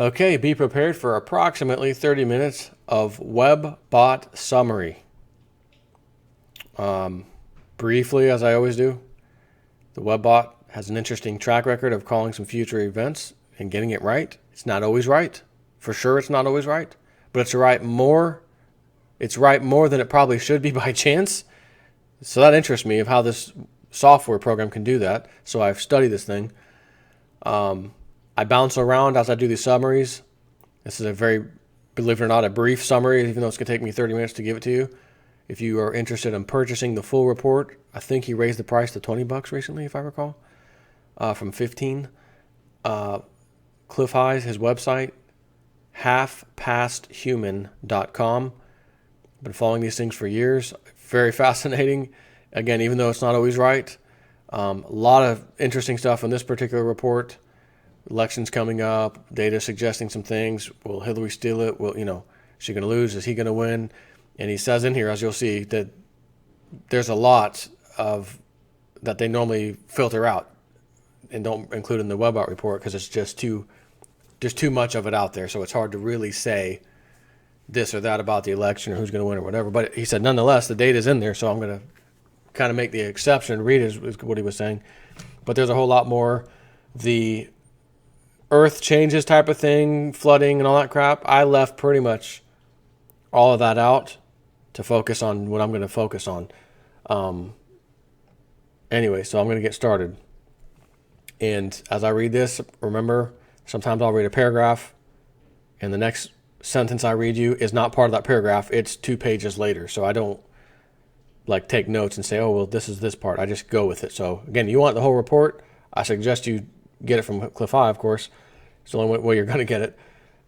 Okay, be prepared for approximately 30 minutes of webbot summary. Briefly, as I always do, the webbot has an interesting track record of calling some future events and getting it right. It's not always right. For sure, it's not always right. But it's right more than it probably should be by chance. So that interests me of how this software program can do that. So I've studied this thing. I bounce around as I do these summaries. This is a very, believe it or not, a brief summary, even though it's going to take me 30 minutes to give it to you. If you are interested in purchasing the full report, I think he raised the price to $20 recently, if I recall, from 15. Cliff Highs, his website, halfpasthuman.com. Been following these things for years. Very fascinating. Again, even though it's not always right. A lot of interesting stuff in this particular report. Elections coming up, data suggesting some things. Will Hillary steal it? Is she going to lose? Is he going to win? And he says in here, as you'll see, that there's a lot of that they normally filter out and don't include in the webbot report because it's just too much of it out there. So it's hard to really say this or that about the election or who's going to win or whatever. But he said, nonetheless, the data is in there, so I'm going to kind of make the exception. Read is what he was saying. But there's a whole lot more. The earth changes type of thing, flooding and all that crap. I left pretty much all of that out to focus on what I'm going to focus on. Anyway, so I'm going to get started. And as I read this, remember, sometimes I'll read a paragraph, and the next sentence I read you is not part of that paragraph. It's 2 pages later. So I don't take notes and say, oh, well, this is this part. I just go with it. So again, you want the whole report, I suggest you get it from Cliff High, of course. It's the only way you're going to get it.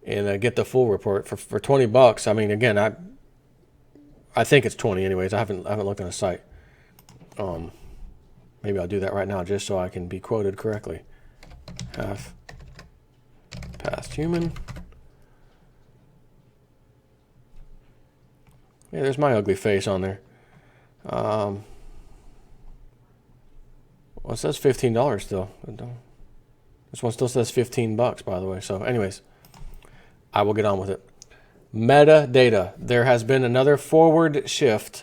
And get the full report for $20. I mean, again, I think it's 20 anyways. I haven't looked on the site. Maybe I'll do that right now just so I can be quoted correctly. Half past human. Yeah, there's my ugly face on there. Well, it says $15 still. This one still says $15, by the way. So anyways, I will get on with it. Metadata. There has been another forward shift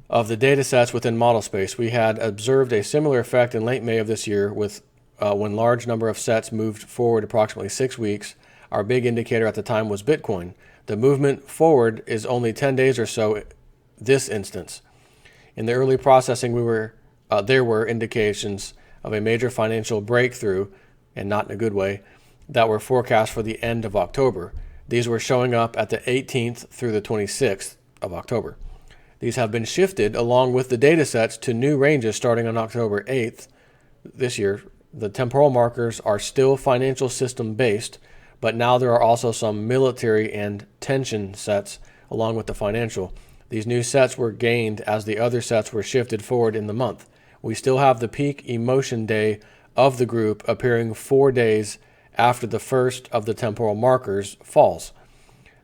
of the data sets within model space. We had observed a similar effect in late May of this year with when large number of sets moved forward approximately 6 weeks. Our big indicator at the time was Bitcoin. The movement forward is only 10 days or so this instance. In the early processing, there were indications of a major financial breakthrough, and not in a good way, that were forecast for the end of October. These were showing up at the 18th through the 26th of October. These have been shifted along with the data sets to new ranges starting on October 8th this year. The temporal markers are still financial system based, but now there are also some military and tension sets along with the financial. These new sets were gained as the other sets were shifted forward in the month. We still have the peak emotion day of the group appearing 4 days after the first of the temporal markers falls.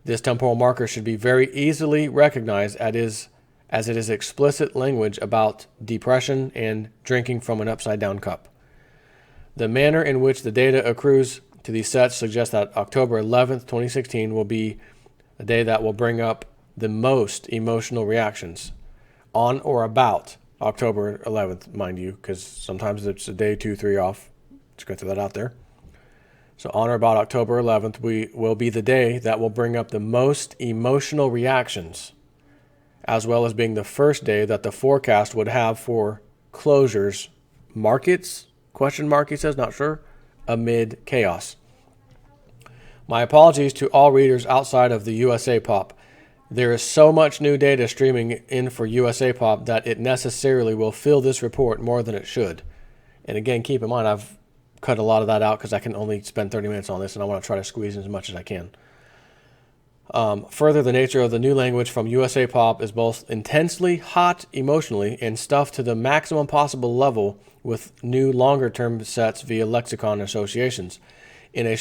This temporal marker should be very easily recognized as it is explicit language about depression and drinking from an upside-down cup. The manner in which the data accrues to these sets suggests that October 11th, 2016 will be a day that will bring up the most emotional reactions on or about October 11th, mind you, because sometimes it's a day, 2, 3 off. Just go throw that out there. So on or about October 11th will be the day that will bring up the most emotional reactions, as well as being the first day that the forecast would have for closures, markets, ? He says, not sure, amid chaos. My apologies to all readers outside of the USA Pop. There is so much new data streaming in for USA Pop that it necessarily will fill this report more than it should. And again, keep in mind, I've cut a lot of that out because I can only spend 30 minutes on this, and I want to try to squeeze in as much as I can. Further, the nature of the new language from USA Pop is both intensely hot emotionally and stuffed to the maximum possible level with new longer-term sets via lexicon associations. In a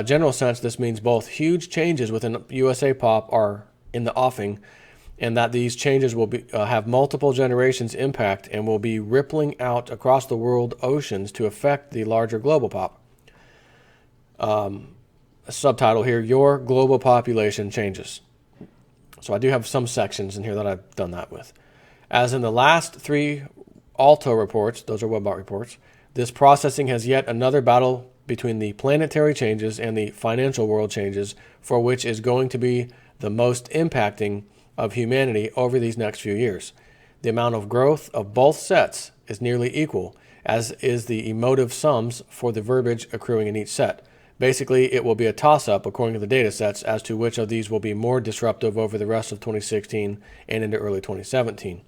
general sense, this means both huge changes within USA Pop are in the offing, and that these changes will have multiple generations impact and will be rippling out across the world oceans to affect the larger global pop. A subtitle here, Your Global Population Changes. So I do have some sections in here that I've done that with. As in the last 3 Alto reports, those are webbot reports, this processing has yet another battle between the planetary changes and the financial world changes, for which is going to be the most impacting of humanity over these next few years. The amount of growth of both sets is nearly equal, as is the emotive sums for the verbiage accruing in each set. Basically, it will be a toss-up according to the data sets as to which of these will be more disruptive over the rest of 2016 and into early 2017.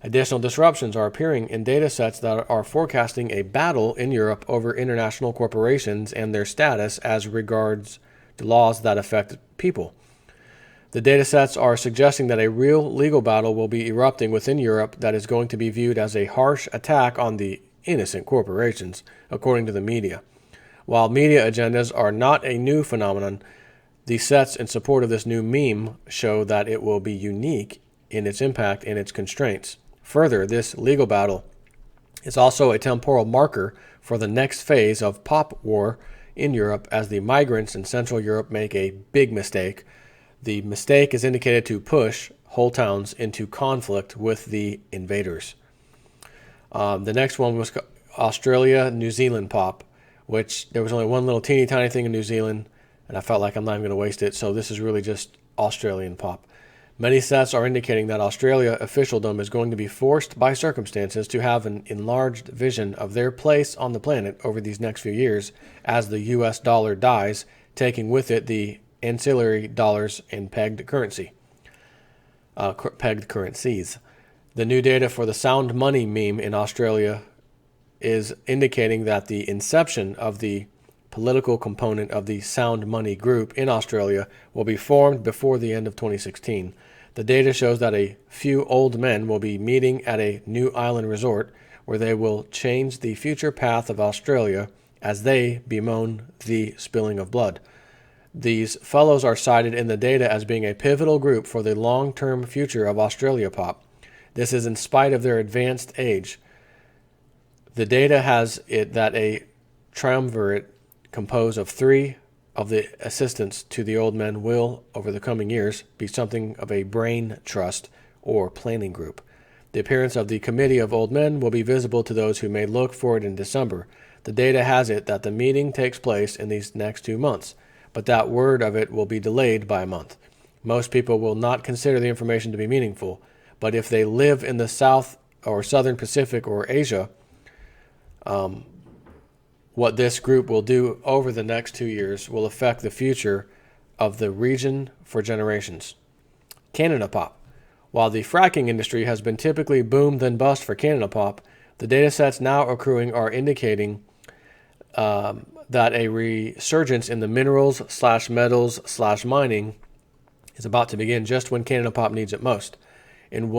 Additional disruptions are appearing in data sets that are forecasting a battle in Europe over international corporations and their status as regards to laws that affect people. The data sets are suggesting that a real legal battle will be erupting within Europe that is going to be viewed as a harsh attack on the innocent corporations, according to the media. While media agendas are not a new phenomenon, the sets in support of this new meme show that it will be unique in its impact and its constraints. Further, this legal battle is also a temporal marker for the next phase of pop war in Europe as the migrants in Central Europe make a big mistake. The mistake is indicated to push whole towns into conflict with the invaders. The next one was Australia, New Zealand pop, which there was only one little teeny tiny thing in New Zealand, and I felt like I'm not even going to waste it, so this is really just Australian pop. Many sets are indicating that Australia officialdom is going to be forced by circumstances to have an enlarged vision of their place on the planet over these next few years as the US dollar dies, taking with it the ancillary dollars and pegged currencies. The new data for the sound money meme in Australia is indicating that the inception of the political component of the sound money group in Australia will be formed before the end of 2016. The data shows that a few old men will be meeting at a new island resort where they will change the future path of Australia as they bemoan the spilling of blood. These fellows are cited in the data as being a pivotal group for the long-term future of Australia pop. This is in spite of their advanced age. The data has it that a triumvirate composed of 3 of the assistants to the old men will, over the coming years, be something of a brain trust or planning group. The appearance of the committee of old men will be visible to those who may look for it in December. The data has it that the meeting takes place in these next 2 months, but that word of it will be delayed by a month. Most people will not consider the information to be meaningful, but if they live in the South or Southern Pacific or Asia, what this group will do over the next 2 years will affect the future of the region for generations. Canada pop. While the fracking industry has been typically boom then bust for Canada pop, the data sets now accruing are indicating that a resurgence in the minerals/metals/mining is about to begin just when Canada pop needs it most. And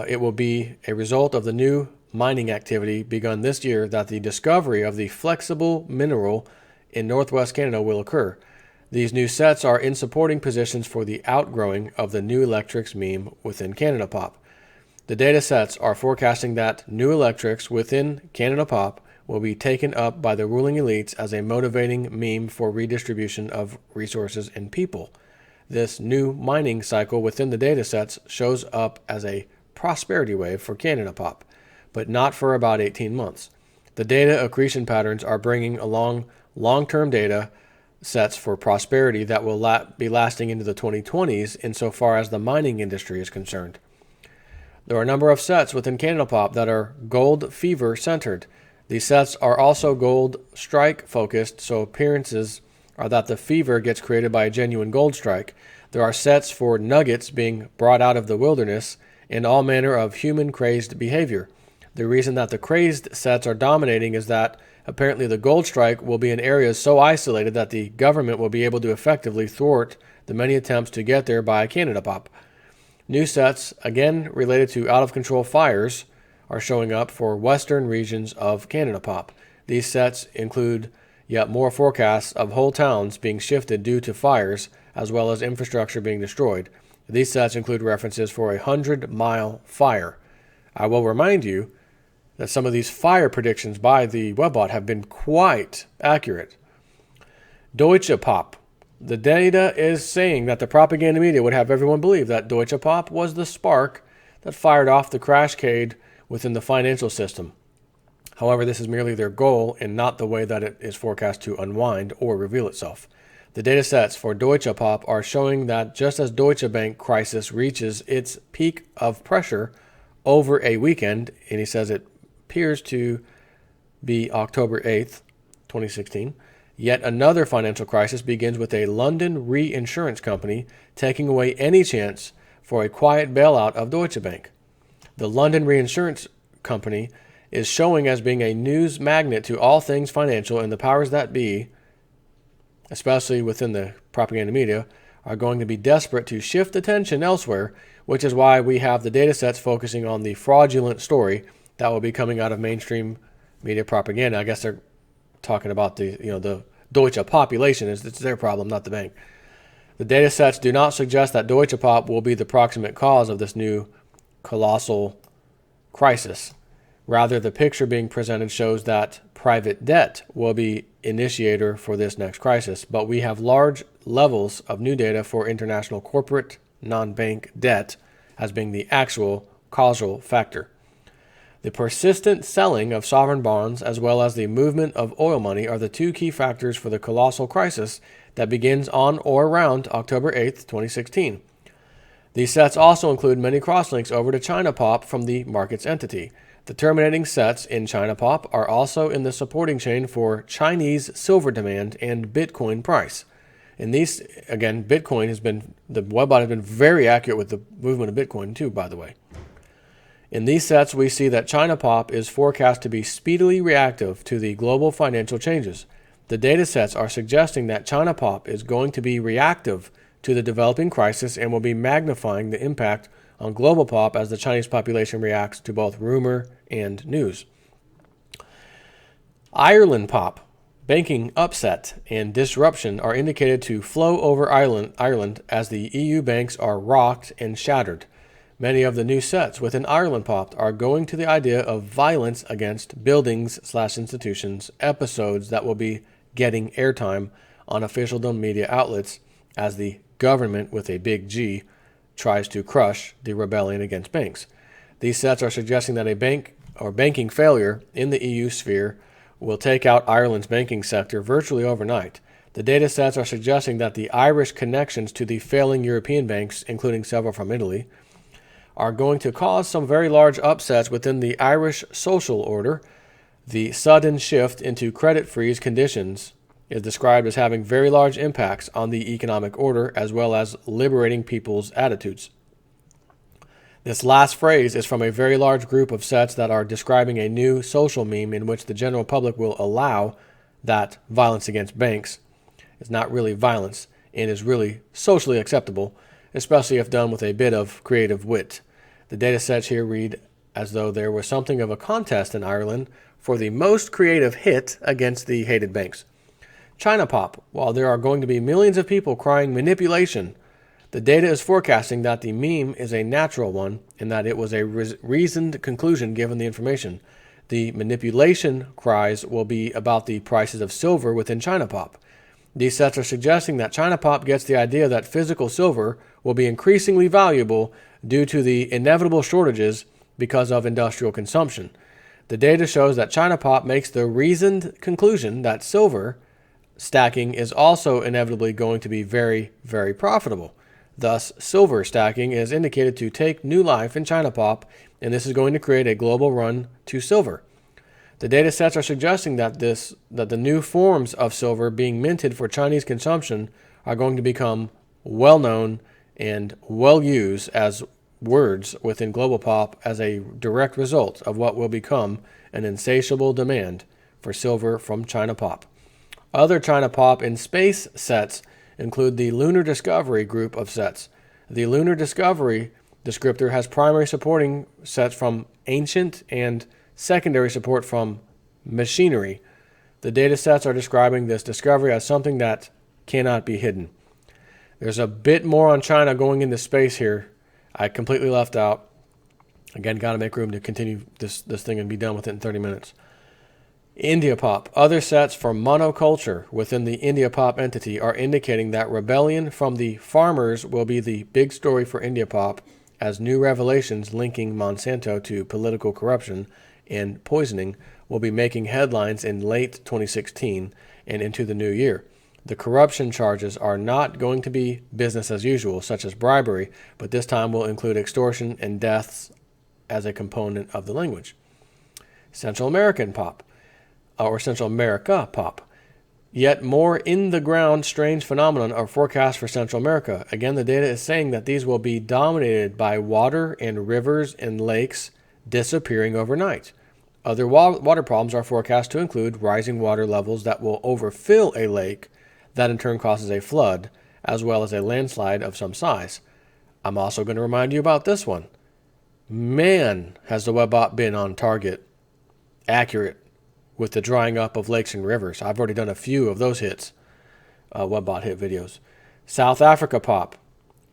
it will be a result of the new mining activity begun this year that the discovery of the flexible mineral in northwest Canada will occur. These new sets are in supporting positions for the outgrowing of the new electrics meme within Canada pop. The data sets are forecasting that new electrics within Canada pop will be taken up by the ruling elites as a motivating meme for redistribution of resources and people. This new mining cycle within the data sets shows up as a prosperity wave for Canada pop, but not for about 18 months. The data accretion patterns are bringing along long-term data sets for prosperity that will be lasting into the 2020s insofar as the mining industry is concerned. There are a number of sets within Canada pop that are gold fever centered. These sets are also gold strike focused, so appearances are that the fever gets created by a genuine gold strike. There are sets for nuggets being brought out of the wilderness and all manner of human crazed behavior. The reason that the crazed sets are dominating is that apparently the gold strike will be in areas so isolated that the government will be able to effectively thwart the many attempts to get there by Canada pop. New sets, again related to out-of-control fires, are showing up for western regions of Canada pop. These sets include yet more forecasts of whole towns being shifted due to fires, as well as infrastructure being destroyed. These sets include references for a 100-mile fire. I will remind you that some of these fire predictions by the webbot have been quite accurate. Deutsche Pop. The data is saying that the propaganda media would have everyone believe that Deutsche Pop was the spark that fired off the crashcade within the financial system. However, this is merely their goal and not the way that it is forecast to unwind or reveal itself. The data sets for Deutsche Pop are showing that just as Deutsche Bank crisis reaches its peak of pressure over a weekend, and he says it appears to be October 8th, 2016, yet another financial crisis begins with a London reinsurance company taking away any chance for a quiet bailout of Deutsche Bank. The London reinsurance company is showing as being a news magnet to all things financial, and the powers that be, especially within the propaganda media, are going to be desperate to shift attention elsewhere, which is why we have the data sets focusing on the fraudulent story that will be coming out of mainstream media propaganda. I guess they're talking about the Deutsche population. It's their problem, not the bank. The data sets do not suggest that Deutsche Pop will be the proximate cause of this new colossal crisis. Rather, the picture being presented shows that private debt will be initiator for this next crisis, but we have large levels of new data for international corporate non-bank debt as being the actual causal factor. The persistent selling of sovereign bonds as well as the movement of oil money are the two key factors for the colossal crisis that begins on or around October 8th, 2016. These sets also include many crosslinks over to China Pop from the market's entity. The terminating sets in China Pop are also in the supporting chain for Chinese silver demand and Bitcoin price. In these, again, Bitcoin the webbot has been very accurate with the movement of Bitcoin too, by the way. In these sets, we see that China Pop is forecast to be speedily reactive to the global financial changes. The data sets are suggesting that China Pop is going to be reactive to the developing crisis and will be magnifying the impact on global pop as the Chinese population reacts to both rumor and news. Ireland Pop. Banking upset and disruption are indicated to flow over Ireland as the EU banks are rocked and shattered. Many of the new sets within Ireland Pop are going to the idea of violence against buildings/institutions, episodes that will be getting airtime on officialdom media outlets as the government with a big G tries to crush the rebellion against banks. These sets are suggesting that a bank or banking failure in the EU sphere will take out Ireland's banking sector virtually overnight. The data sets are suggesting that the Irish connections to the failing European banks, including several from Italy, are going to cause some very large upsets within the Irish social order. The sudden shift into credit freeze conditions is described as having very large impacts on the economic order as well as liberating people's attitudes. This last phrase is from a very large group of sets that are describing a new social meme in which the general public will allow that violence against banks is not really violence and is really socially acceptable, especially if done with a bit of creative wit. The data sets here read as though there was something of a contest in Ireland for the most creative hit against the hated banks. China Pop. While there are going to be millions of people crying manipulation, the data is forecasting that the meme is a natural one and that it was a reasoned conclusion given the information. The manipulation cries will be about the prices of silver within China Pop. These sets are suggesting that China Pop gets the idea that physical silver will be increasingly valuable due to the inevitable shortages because of industrial consumption. The data shows that China Pop makes the reasoned conclusion that silver stacking is also inevitably going to be very, very profitable. Thus, silver stacking is indicated to take new life in China Pop, and this is going to create a global run to silver. The data sets are suggesting that the new forms of silver being minted for Chinese consumption are going to become well-known and well-used as words within global pop as a direct result of what will become an insatiable demand for silver from China Pop. Other China Pop in space sets include the Lunar Discovery group of sets. The Lunar Discovery descriptor has primary supporting sets from ancient and secondary support from machinery. The data sets are describing this discovery as something that cannot be hidden. There's a bit more on China going into space here. I completely left out. Again, got to make room to continue this thing and be done with it in 30 minutes. India Pop. Other sets for monoculture within the India Pop entity are indicating that rebellion from the farmers will be the big story for India Pop, as new revelations linking Monsanto to political corruption and poisoning will be making headlines in late 2016 and into the new year. The corruption charges are not going to be business as usual, such as bribery, but this time will include extortion and deaths as a component of the language. Central American Pop, or Central America Pop. Yet more in-the-ground strange phenomenon are forecast for Central America. Again, the data is saying that these will be dominated by water and rivers and lakes disappearing overnight. Other water problems are forecast to include rising water levels that will overfill a lake, that in turn causes a flood, as well as a landslide of some size. I'm also going to remind you about this one. Man, has the webbot been on target, accurate, with the drying up of lakes and rivers. I've already done a few of those hits, webbot hit videos. South Africa Pop.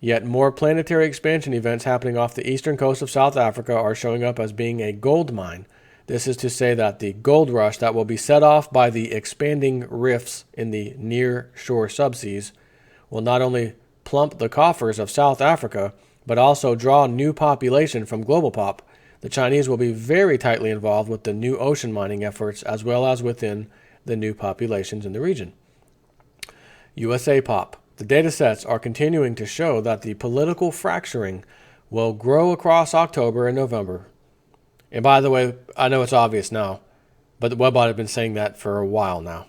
Yet more planetary expansion events happening off the eastern coast of South Africa are showing up as being a gold mine. This is to say that the gold rush that will be set off by the expanding rifts in the near-shore subseas will not only plump the coffers of South Africa, but also draw new population from global pop. The Chinese will be very tightly involved with the new ocean mining efforts, as well as within the new populations in the region. USA Pop. The data sets are continuing to show that the political fracturing will grow across October and November. And by the way, I know it's obvious now, but the webbot has been saying that for a while now.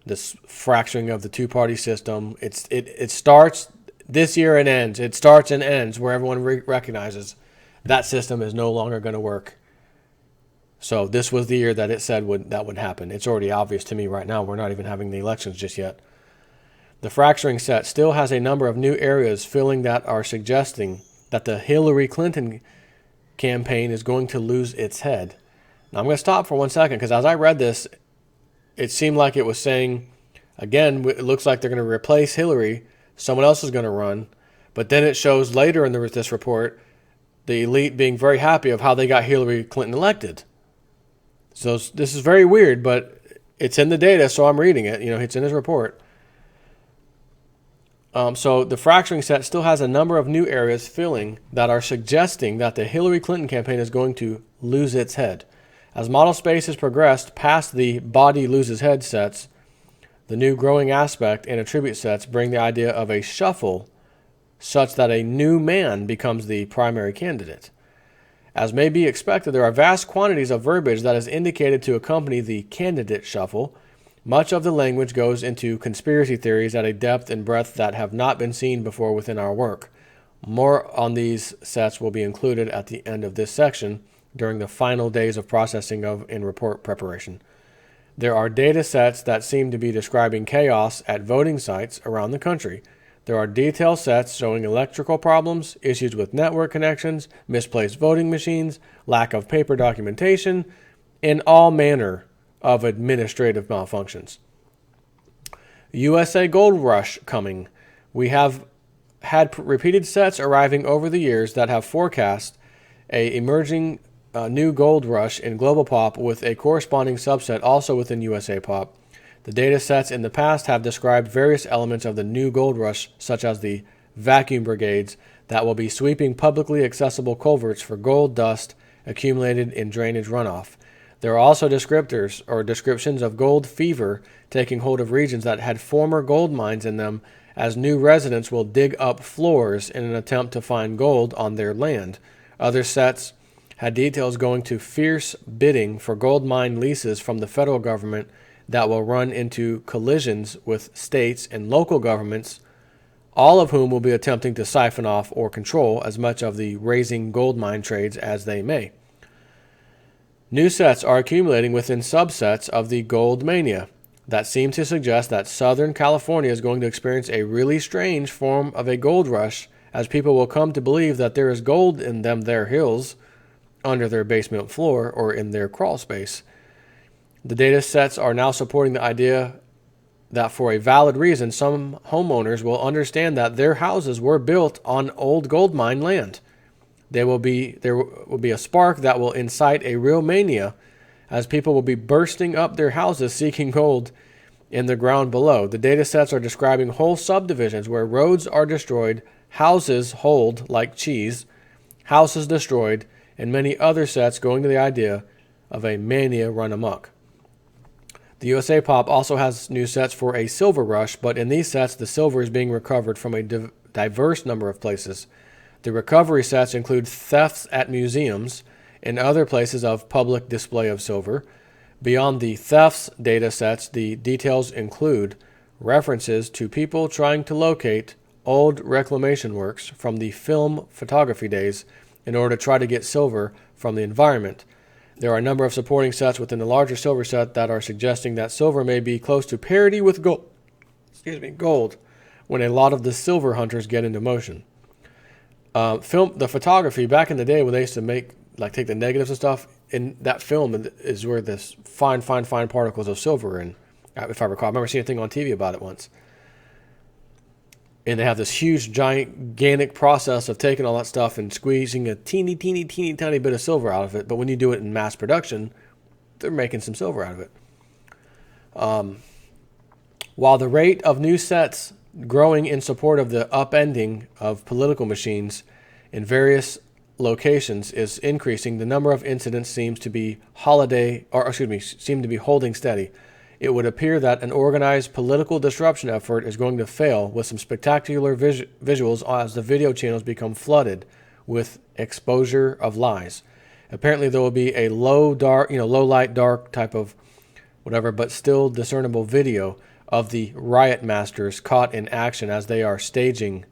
This fracturing of the two-party system, it starts this year and ends. It starts and ends where everyone recognizes that system is no longer going to work. So this was the year that it said that would happen. It's already obvious to me right now. We're not even having the elections just yet. The fracturing set still has a number of new areas filling that are suggesting that the Hillary Clinton campaign is going to lose its head. Now I'm going to stop for 1 second, because as I read this, it seemed like it was saying, again, it looks like they're going to replace Hillary, someone else is going to run, but then it shows later in this report the elite being very happy of how they got Hillary Clinton elected. So this is very weird, but it's in the data, so I'm reading it. It's in his report. So the fracturing set still has a number of new areas filling that are suggesting that the Hillary Clinton campaign is going to lose its head. As model space has progressed past the body loses head sets, the new growing aspect and attribute sets bring the idea of a shuffle such that a new man becomes the primary candidate. As may be expected, there are vast quantities of verbiage that is indicated to accompany the candidate shuffle. Much of the language goes into conspiracy theories at a depth and breadth that have not been seen before within our work. More on these sets will be included at the end of this section during the final days of processing and report preparation. There are data sets that seem to be describing chaos at voting sites around the country. There are detail sets showing electrical problems, issues with network connections, misplaced voting machines, lack of paper documentation, and all manner of administrative malfunctions. USA Gold Rush coming. We have had repeated sets arriving over the years that have forecast a emerging new gold rush in global pop with a corresponding subset also within USA Pop. The data sets in the past have described various elements of the new gold rush, such as the vacuum brigades that will be sweeping publicly accessible culverts for gold dust accumulated in drainage runoff. There are also descriptors or descriptions of gold fever taking hold of regions that had former gold mines in them, as new residents will dig up floors in an attempt to find gold on their land. Other sets had details going to fierce bidding for gold mine leases from the federal government that will run into collisions with states and local governments, all of whom will be attempting to siphon off or control as much of the raising gold mine trades as they may. New sets are accumulating within subsets of the gold mania that seem to suggest that Southern California is going to experience a really strange form of a gold rush, as people will come to believe that there is gold in their hills, under their basement floor, or in their crawl space. The data sets are now supporting the idea that for a valid reason, some homeowners will understand that their houses were built on old gold mine land. There will be a spark that will incite a real mania as people will be bursting up their houses seeking gold in the ground below. The data sets are describing whole subdivisions where roads are destroyed, houses hold like cheese, houses destroyed, and many other sets going to the idea of a mania run amok. The USA Pop also has new sets for a silver rush, but in these sets, the silver is being recovered from a diverse number of places. The recovery sets include thefts at museums and other places of public display of silver. Beyond the thefts data sets, the details include references to people trying to locate old reclamation works from the film photography days in order to try to get silver from the environment. There are a number of supporting sets within the larger silver set that are suggesting that silver may be close to parity with gold when a lot of the silver hunters get into motion. The photography back in the day when they used to take the negatives and stuff, in that film is where this fine particles of silver in, if I recall. I remember seeing a thing on TV about it once. And they have this huge, gigantic process of taking all that stuff and squeezing a teeny tiny bit of silver out of it. But when you do it in mass production, they're making some silver out of it. While the rate of new sets growing in support of the upending of political machines in various locations is increasing, the number of incidents seem to be holding steady. It would appear that an organized political disruption effort is going to fail, with some spectacular visuals as the video channels become flooded with exposure of lies. Apparently, there will be a low light, dark type of whatever, but still discernible video of the riot masters caught in action as they are staging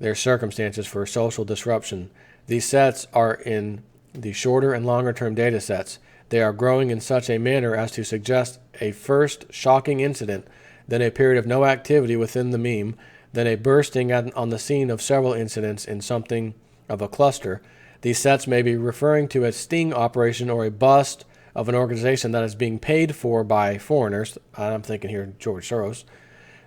their circumstances for social disruption. These sets are in the shorter and longer term data sets. They are growing in such a manner as to suggest a first shocking incident, then a period of no activity within the meme, then a bursting on the scene of several incidents in something of a cluster. These sets may be referring to a sting operation or a bust of an organization that is being paid for by foreigners. I'm thinking here George Soros.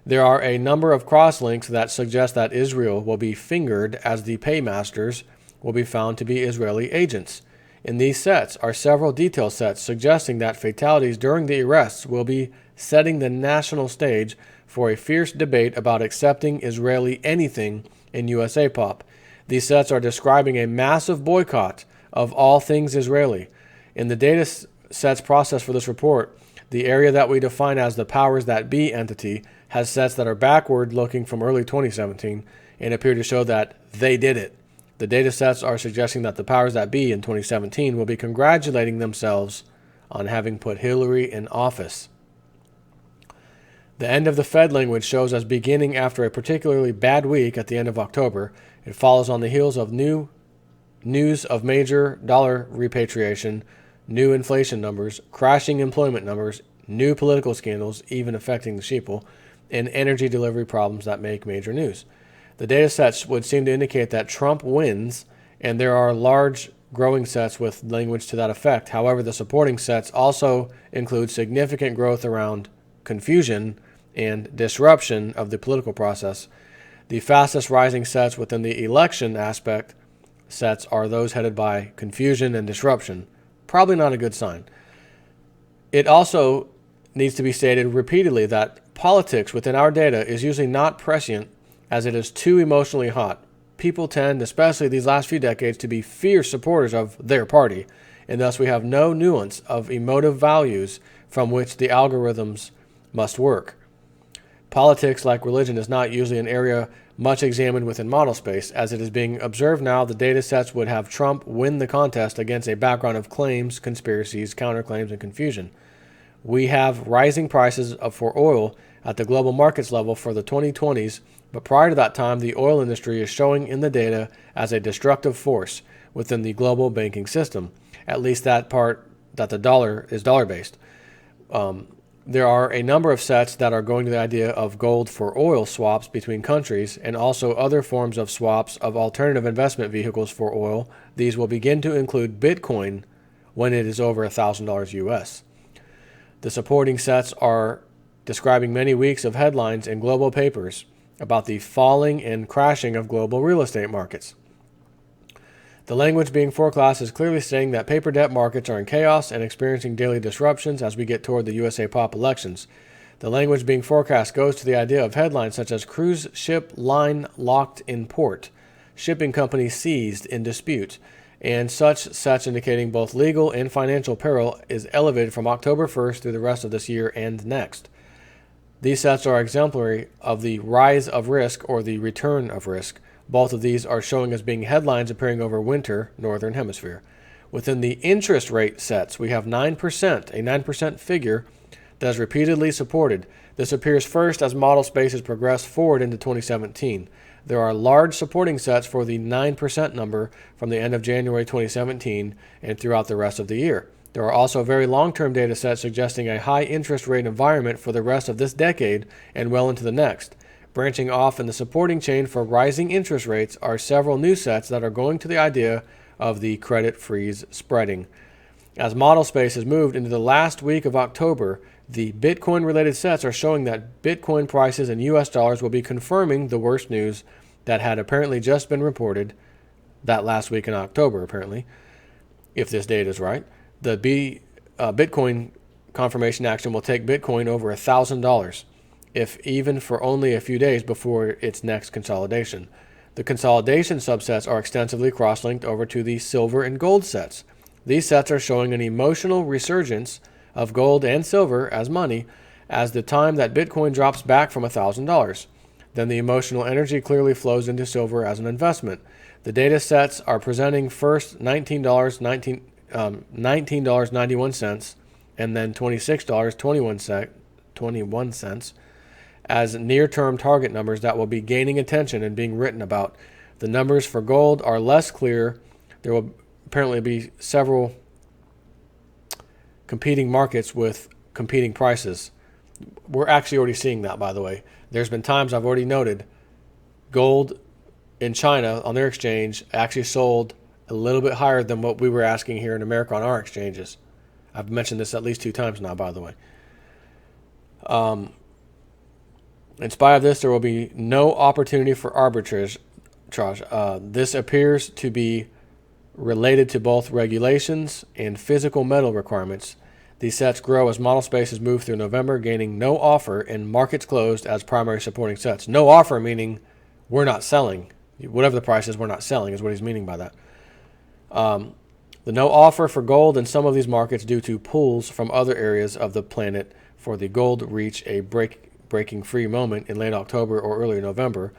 There are a number of cross-links that suggest that Israel will be fingered as the paymasters will be found to be Israeli agents. In these sets are several detail sets suggesting that fatalities during the arrests will be setting the national stage for a fierce debate about accepting Israeli anything in USA Pop. These sets are describing a massive boycott of all things Israeli. In the data sets process for this report, the area that we define as the powers that be entity has sets that are backward looking from early 2017 and appear to show that they did it. The data sets are suggesting that the powers that be in 2017 will be congratulating themselves on having put Hillary in office. The end of the Fed language shows us beginning after a particularly bad week at the end of October. It follows on the heels of new news of major dollar repatriation, new inflation numbers, crashing employment numbers, new political scandals, even affecting the sheeple, and energy delivery problems that make major news. The data sets would seem to indicate that Trump wins, and there are large growing sets with language to that effect. However, the supporting sets also include significant growth around confusion and disruption of the political process. The fastest rising sets within the election aspect sets are those headed by confusion and disruption. Probably not a good sign. It also needs to be stated repeatedly that politics within our data is usually not prescient, as it is too emotionally hot. People tend, especially these last few decades, to be fierce supporters of their party, and thus we have no nuance of emotive values from which the algorithms must work. Politics, like religion, is not usually an area much examined within model space. As it is being observed now, the data sets would have Trump win the contest against a background of claims, conspiracies, counterclaims, and confusion. We have rising prices for oil at the global markets level for the 2020s, but prior to that time, the oil industry is showing in the data as a destructive force within the global banking system, at least that part that the dollar is dollar-based. There are a number of sets that are going to the idea of gold for oil swaps between countries and also other forms of swaps of alternative investment vehicles for oil. These will begin to include Bitcoin when it is over $1,000 US. The supporting sets are describing many weeks of headlines in global papers about the falling and crashing of global real estate markets. The language being forecast is clearly saying that paper debt markets are in chaos and experiencing daily disruptions as we get toward the USA pop elections. The language being forecast goes to the idea of headlines such as cruise ship line locked in port, shipping company seized in dispute, and such indicating both legal and financial peril is elevated from October 1st through the rest of this year and next. These sets are exemplary of the rise of risk or the return of risk. Both of these are showing as being headlines appearing over winter, northern hemisphere. Within the interest rate sets, we have 9%, a 9% figure that is repeatedly supported. This appears first as model spaces progress forward into 2017. There are large supporting sets for the 9% number from the end of January 2017 and throughout the rest of the year. There are also very long-term data sets suggesting a high interest rate environment for the rest of this decade and well into the next. Branching off in the supporting chain for rising interest rates are several new sets that are going to the idea of the credit freeze spreading. As model space has moved into the last week of October, the Bitcoin-related sets are showing that Bitcoin prices in US dollars will be confirming the worst news that had apparently just been reported that last week in October, apparently, if this date is right. The Bitcoin confirmation action will take Bitcoin over $1,000. If even for only a few days before its next consolidation. The consolidation subsets are extensively cross-linked over to the silver and gold sets. These sets are showing an emotional resurgence of gold and silver as money as the time that Bitcoin drops back from $1,000. Then the emotional energy clearly flows into silver as an investment. The data sets are presenting first $19.91 and then $26.21 as near-term target numbers that will be gaining attention and being written about. The numbers for gold are less clear. There will apparently be several competing markets with competing prices. We're actually already seeing that, by the way. There's been times I've already noted gold in China on their exchange actually sold a little bit higher than what we were asking here in America on our exchanges. I've mentioned this at least 2 times now, by the way. In spite of this, there will be no opportunity for arbitrage. This appears to be related to both regulations and physical metal requirements. These sets grow as model spaces move through November, gaining no offer and markets closed as primary supporting sets. No offer meaning we're not selling. Whatever the price is, we're not selling is what he's meaning by that. The no offer for gold in some of these markets due to pulls from other areas of the planet for the gold reach a breaking free moment in late October or early November.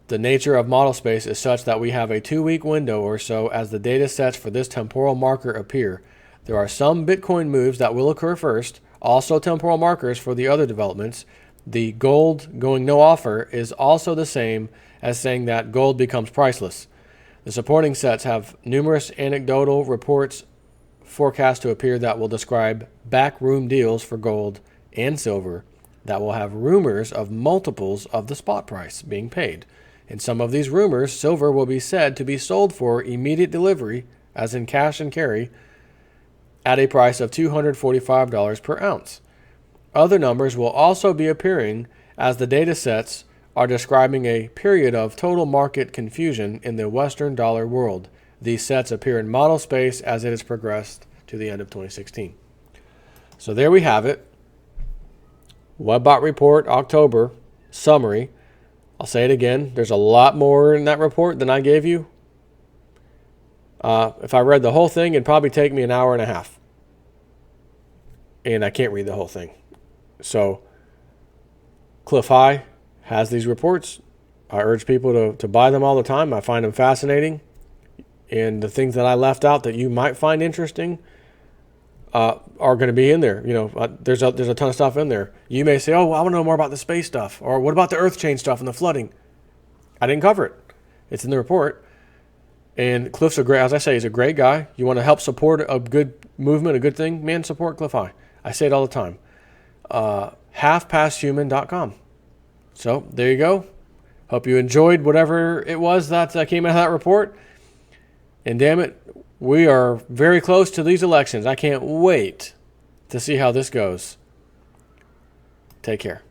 The nature of model space is such that we have a 2-week window or so as the data sets for this temporal marker appear. There are some Bitcoin moves that will occur first, also temporal markers for the other developments. The gold going no offer is also the same as saying that gold becomes priceless. The supporting sets have numerous anecdotal reports forecast to appear that will describe backroom deals for gold and silver that will have rumors of multiples of the spot price being paid. In some of these rumors, silver will be said to be sold for immediate delivery, as in cash and carry, at a price of $245 per ounce. Other numbers will also be appearing as the data sets are describing a period of total market confusion in the Western dollar world. These sets appear in model space as it has progressed to the end of 2016. So there we have it. Webbot report, October, summary. I'll say it again. There's a lot more in that report than I gave you. If I read the whole thing, it'd probably take me an hour and a half. And I can't read the whole thing. So, Cliff High has these reports. I urge people to buy them all the time. I find them fascinating. And the things that I left out that you might find interesting are going to be in there. You know, there's a ton of stuff in there. You may say, oh, well, I want to know more about the space stuff. Or what about the earth change stuff and the flooding? I didn't cover it. It's in the report. And Cliff's a great, as I say, he's a great guy. You want to help support a good movement, a good thing, man, support Cliff High. I say it all the time. halfpasthuman.com. So there you go. Hope you enjoyed whatever it was that came out of that report. And damn it, we are very close to these elections. I can't wait to see how this goes. Take care.